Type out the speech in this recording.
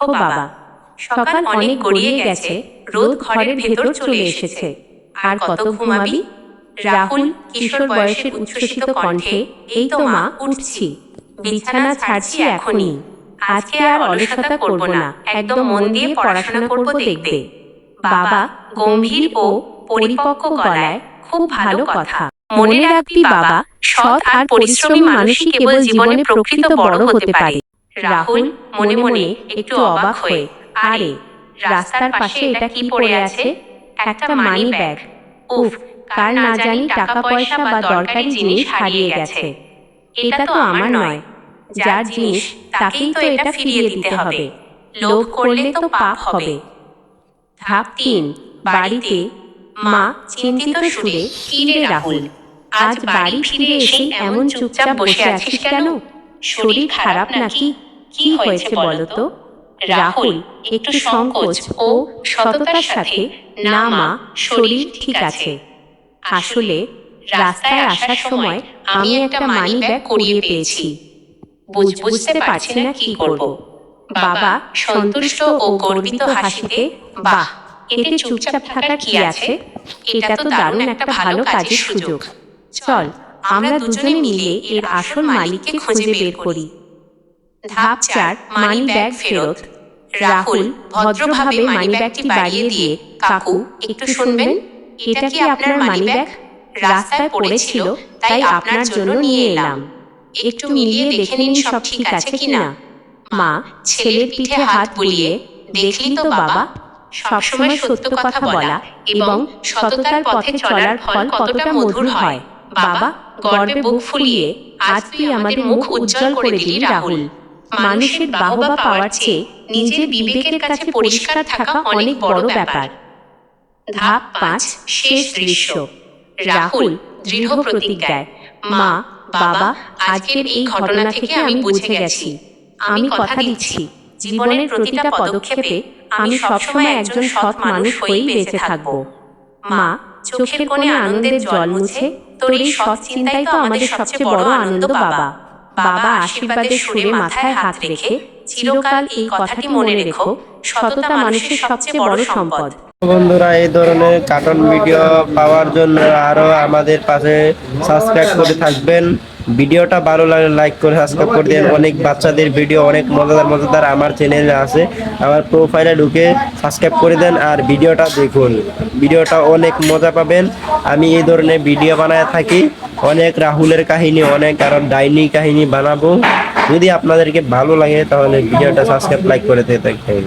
ও বাবা, সকাল অনেক গড়িয়ে গেছে, রোদ ঘরের ভেতর চলে এসেছে। আর কত ঘুমাবি? রাহুল কিশোর বয়সের উচ্ছ্বসিত কণ্ঠে, এই তো মা, উঠছি, বিছানা ছাড়ছি এখনই। আজকে আর অলসতা করব না, একদম মন দিয়ে পড়াশোনা করব দেখবে। বাবা গম্ভীর ও পরিপক্ক গলায়, খুব ভালো কথা। মনে রাখবি বাবা, সৎ আর পরিশ্রমী মানুষই কেবল জীবনে প্রকৃত বড় হতে পারে। রাহুল মনে মনে একটু অবাক হয়ে, আরে রাস্তার পাশে এটা কি পড়ে আছে? একটা মানি ব্যাগ। উফ, কার না জানি টাকা পয়সা বা দরকারি জিনিস হারিয়ে গেছে। এটা তো আমার নয়, যার জিনিস তাকেই তো এটা ফিরিয়ে দিতে হবে। লোভ করলে তো পাপ হবে। ধাপ ৩, বাড়িতে। মা চিন্তিত সুরে, কি রে রাহুল, আজ বাড়ি ফিরে এসে এমন চুপচাপ বসে আছিস কেন? শরীর খারাপ নাকি? কি হয়েছে বলো তো? রাহুল একটু সংকোচ ও সততার সাথে, না মা, শরীর ঠিক আছে। আসলে রাস্তায় আসার সময় আমি একটা মানি ব্যাগ কুড়িয়ে পেয়েছি। বুঝতে পারছি না কি করব। বাবা সন্তুষ্ট ও গর্বিত হাসিতে, বাহ, এতে চুপচাপ থাকার কি আছে? এটা তো দারুণ একটা ভালো কাজের সুযোগ। চল আমরা দুজনে মিলে এর আসল মালিককে খুঁজে বের করি। ধাপ ৪, মানি ব্যাগ ফেরত। রাহুল ভদ্রভাবে মানি ব্যাগটি বাড়িয়ে দিয়ে, কাকু একটু শুনবেন, এটা কি আপনার মানি ব্যাগ? রাস্তায় পড়েছিল, তাই আপনার জন্য নিয়ে এলাম। একটু মিলিয়ে দেখে নিন সব ঠিক আছে কিনা। মা ছেলের পিঠে হাত বুলিয়ে, দেখলি তো বাবা, সবসময় সত্য কথা বলা এবং সততার পথে চলার ফল কতটা মধুর হয়। বাবা গর্বে বুক ফুলিয়ে, আজ তুই আমাদের মুখ উজ্জ্বল করে দিলি রাহুল। মানুষের বাহবা পাওয়ার চেয়ে নিজের বিবেকের কাছে পরিষ্কার থাকা অনেক বড় ব্যাপার। ধাপ ৫, শেষ দৃশ্য। রাহুল দৃঢ় প্রতিজ্ঞায়, মা, বাবা, আজকের এই ঘটনা থেকে আমি বুঝে গেছি। আমি কথা দিচ্ছি, জীবনের প্রতিটা পদক্ষেপে আমি সবসময় একজন সৎ মানুষ হয়েই বেঁচে থাকব। মা চোখের কোণে আনন্দের জল মুছে, তোর এই সৎ চিন্তাই তো আমাদের সবচেয়ে বড় আনন্দ বাবা। বাবা আশীর্বাদের সুরে মাথায় হাত রেখে, চিরকাল এই কথাটি মনে রেখো, সততা মানুষের সবচেয়ে বড় সম্পদ। বন্ধুরা, এই ধরনের কার্টুন ভিডিও পাওয়ার জন্য আরো আমাদের পাশে সাবস্ক্রাইব করে থাকবেন। ভিডিওটা ভালো লাগলে লাইক করে সাবস্ক্রাইব করে দেন। অনেক বাচ্চাদের ভিডিও, অনেক মজাদার আমার চ্যানেলে আছে, আমার প্রোফাইলে ঢুকে সাবস্ক্রাইব করে দেন আর ভিডিওটা দেখুন। ভিডিওটা অনেক মজা পাবেন। আমি এই ধরনের ভিডিও বানায় থাকি, অনেক রাহুলের কাহিনী, অনেক আরো ডাইনি কাহিনী বানাবো। যদি আপনাদেরকে ভালো লাগে তাহলে ভিডিওটা সাবস্ক্রাইব লাইক করে দিয়ে থাকবেন।